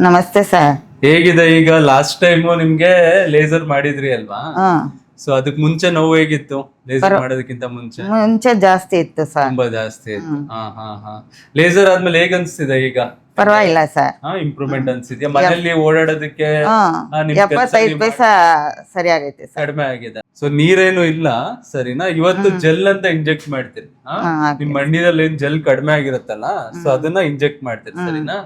ನಮಸ್ತೆ ಸರ್. ಹೇಗಿದೆ ಈಗ? ಲಾಸ್ಟ್ ಟೈಮ್ ನಿಮ್ಗೆ ಲೇಸರ್ ಮಾಡಿದ್ರಿ ಅಲ್ವಾ? ಸೊ ಅದಕ್ ಮುಂಚೆ ನೋವು ಹೇಗಿತ್ತು? ಲೇಸರ್ ಮಾಡೋದಕ್ಕಿಂತ ಮುಂಚೆ ಜಾಸ್ತಿ ಇತ್ತು ಸರ್. ತುಂಬಾ ಜಾಸ್ತಿ ಇತ್ತು. ಹಾ. ಲೇಸರ್ ಆದ್ಮೇಲೆ ಹೇಗ್ ಅನ್ಸ್ತಿದೆ ಈಗ? ಪರವಾಗಿಲ್ಲ ಸರ್. ಇಂಪ್ರೂವ್ಮೆಂಟ್ ಅನ್ಸಿದ್ಯಾ? ಮನೆಯಲ್ಲಿ ಓಡಾಡೋದಕ್ಕೆ 75 ಪೈಸಾ ಸರಿ ಆಗೈತೆ ಸರ್. ಕಡಿಮೆ ಆಗಿದೆ. ಸೊ ನೀರೇನು ಇಲ್ಲ, ಸರಿನಾ? ಇವತ್ತು ಜೆಲ್ ಅಂತ ಇಂಜೆಕ್ಟ್ ಮಾಡ್ತೀರಿ. ನಿಮ್ ಮಂಡಿದಲ್ಲಿ ಏನ್ ಜೆಲ್ ಕಡಿಮೆ ಆಗಿರುತ್ತಲ್ಲ, ಸೊ ಅದನ್ನ ಇಂಜೆಕ್ಟ್ ಮಾಡ್ತೀರಿ, ಸರಿನಾ?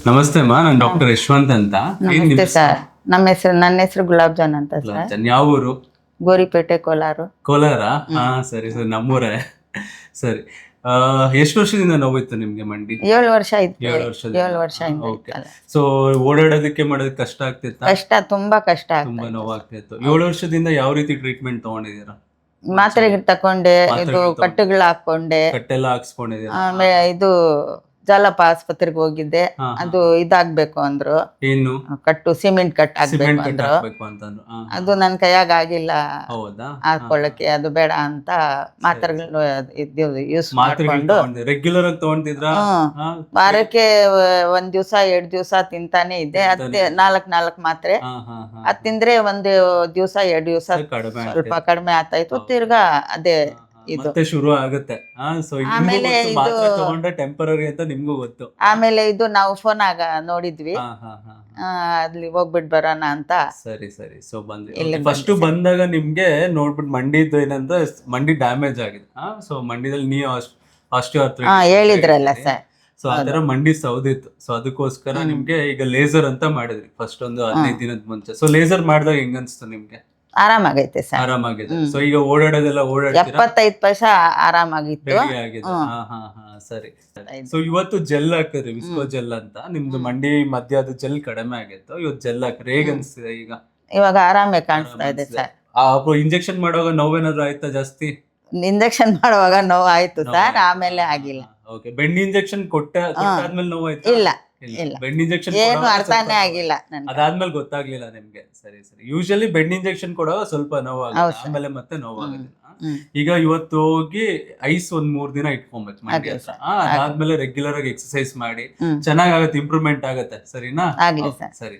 ನಮಸ್ತೆ ಅಮ್ಮ, ನಾನು ಡಾಕ್ಟರ್ ಯಶವಂತ್ ಅಂತ. ನಮಸ್ತೆ ಸರ್. ನನ್ನ ಹೆಸರು ಗುಲಾಬ್ ಜಾನ್ ಅಂತ ಸರ್. ಯಾವ ಊರು? ಗೋರಿಪೇಟೆ, ಕೋಲಾರ. ಹಾ, ಸರಿ ಸರಿ, ನಮ್ಮೂರೇ. ಸರಿ. ಎಷ್ಟು ವರ್ಷದಿಂದ ನೋವಿತ್ತು ನಿಮ್ಗೆ ಮಂಡಿ? 7 ವರ್ಷ ಆಯ್ತು. 7 ವರ್ಷ. ಸೊ ಓಡಾಡೋದಕ್ಕೆ ಮಾಡೋದಕ್ಕೆ ಕಷ್ಟ ಆಗ್ತಿತ್ತ? ತುಂಬಾ ಕಷ್ಟ ತುಂಬಾ ನೋವಾಗ್ತಿತ್ತು. 7 ವರ್ಷದಿಂದ ಯಾವ ರೀತಿ ಟ್ರೀಟ್ಮೆಂಟ್ ತಗೊಂಡಿದ್ದೀರಾ? ಮಾತ್ರೆಗಳು ತಕೊಂಡೆ, ಇದು ಕಟ್ಟುಗಳು ಹಾಕೊಂಡೆ, ಕಟ್ಟೆಲ್ಲ ಹಾಕ್ಸ್ಕೊಂಡಿದ್ದೀರಾ? ಆಮೇಲೆ ಇದು ಜಾಲಪ ಆಸ್ಪತ್ರೆಗೆ ಹೋಗಿದ್ದೆ. ಅದು ಇದಾಗ್ಬೇಕು ಅಂದ್ರು, ಏನು ಕಟ್ಟು ಸಿಮೆಂಟ್ ಕಟ್ ಹಾಕ್ಬೇಕು ಅಂದ್ರು. ಅದು ನನ್ ಕೈಯಾಗ ಆಗಿಲ್ಲ ಹಾಕೊಳ್ಳಕ್ಕೆ, ಅದು ಬೇಡ ಅಂತ ಮಾತ್ರೆಗಳು ಯೂಸ್ ಮಾಡ್ಕೊಂಡು ರೆಗ್ಯುಲರ್ ಆಗಿ ತಗೊಂಡಿದ್ರ? ವಾರಕ್ಕೆ 1 ದಿವಸ 2 ದಿವಸ ತಿಂತಾನೆ ಇದ್ದೆ. 4 ಮಾತ್ರೆ ಅದ್ ತಿಂದ್ರೆ 1 ದಿವಸ 2 ದಿವಸ ಸ್ವಲ್ಪ ಕಡಿಮೆ ಆಗ್ತಾಯಿತ್ತು. ತಿರ್ಗಾ ಅದೇ ಮತ್ತೆ ಶುರು ಆಗುತ್ತೆ. ಆಮೇಲೆ ಟೆಂಪರರಿ ಅಂತ ನಿಮ್ಗೂ ಗೊತ್ತು. ಆಮೇಲೆ ಇದು ನಾವು ಫೋನ್ ಆಗ ನೋಡಿದ್ವಿ, ಅಲ್ಲಿ ಹೋಗ್ಬಿಟ್ ಬರೋಣ ಅಂತ. ಸರಿ ಸರಿ. ಸೊ ಬಂದ್ವಿ. ಫಸ್ಟ್ ಬಂದಾಗ ನಿಮ್ಗೆ ನೋಡ್ಬಿಟ್ಟು ಮಂಡಿದ್ದು ಏನಂದ್ರೆ ಮಂಡಿ ಡ್ಯಾಮೇಜ್ ಆಗಿದೆ. ಸೊ ಮಂಡಿದಲ್ಲಿ ನೀವು ಹೇಳಿದ್ರಲ್ಲ ಸರ್. ಸೊ ಆತರ ಮಂಡಿ ಸೌದಿತ್ತು. ಸೊ ಅದಕ್ಕೋಸ್ಕರ ನಿಮ್ಗೆ ಈಗ ಲೇಸರ್ ಅಂತ ಮಾಡಿದ್ರಿ ಫಸ್ಟ್ ಒಂದು 15 ದಿನದ ಮುಂಚೆ. ಸೊ ಲೇಸರ್ ಮಾಡಿದಾಗ ಹೆಂಗ್ ಅನ್ಸ್ತು ನಿಮ್ಗೆ? ಆರಾಮಾಗೈತೆ ಸರ್. ಆರಾಮಾಗಿದೆ. ಸೊ ಈಗ ಓಡಾಡೋದೆಲ್ಲ 75 ಪೈಸಾ ಆರಾಮಾಗಿತ್ತು. ಸರಿ. ಸೊ ಇವತ್ತು ಜೆಲ್ ಹಾಕಿದ್ರಿ, ವಿಸ್ಕೋ ಜೆಲ್ ಅಂತ. ನಿಮ್ದು ಮಂಡಿ ಮಧ್ಯ ಅದು ಜೆಲ್ ಕಡಿಮೆ ಆಗಿತ್ತು, ಇವತ್ತು ಜೆಲ್ ಹಾಕಿದ್ರಿ. ಹೇಗ್ ಅನ್ಸ್ತಿದೆ ಈಗ? ಇವಾಗ ಆರಾಮೇ ಕಾಣಿಸ್ತಾ ಇದೆ ಸರ್. ಇಂಜೆಕ್ಷನ್ ಮಾಡುವಾಗ ನೋವೇನಾದ್ರು ಆಯ್ತಾ ಜಾಸ್ತಿ? ಇಂಜೆಕ್ಷನ್ ಮಾಡುವಾಗ ನೋವು ಆಯ್ತು ಸರ್, ಆಮೇಲೆ ಆಗಿಲ್ಲ. ಓಕೆ. ಬೆಂಡ್ ಇಂಜೆಕ್ಷನ್ ಕೊಟ್ಟಾದ್ಮೇಲೆ ನೋವು ಆಯ್ತಾ? ಇಲ್ಲ, ಬೆಂಡ್ ಇಂಜೆಕ್ಷನ್ ಏನು ಅರ್ಥನೇ ಆಗಿಲ್ಲ. ಅದಾದ್ಮೇಲೆ ಗೊತ್ತಾಗ್ಲಿಲ್ಲ ನಿಮ್ಗೆ? ಸರಿ ಸರಿ. ಯೂಶಲಿ ಬೆಂಡ್ ಇಂಜೆಕ್ಷನ್ ಕೊಡುವಾಗ ಸ್ವಲ್ಪ ನೋವಾಗುತ್ತೆ, ಆಮೇಲೆ ಮತ್ತೆ ನೋವಾಗೋದಿಲ್ಲ. ಈಗ ಇವತ್ತು ಹೋಗಿ ಐಸ್ 1-3 ದಿನ ಇಟ್ಕೊಬೇಕು ಮಂಡಿ ಹತ್ರ. ಅದಾದ್ಮೇಲೆ ರೆಗ್ಯುಲರ್ ಆಗಿ ಎಕ್ಸರ್ಸೈಸ್ ಮಾಡಿ ಚೆನ್ನಾಗಾಗತ್ತೆ, ಇಂಪ್ರೂವ್ಮೆಂಟ್ ಆಗತ್ತೆ, ಸರಿನಾ? ಆಗ್ಲಿ ಸರ್. ಸರಿ.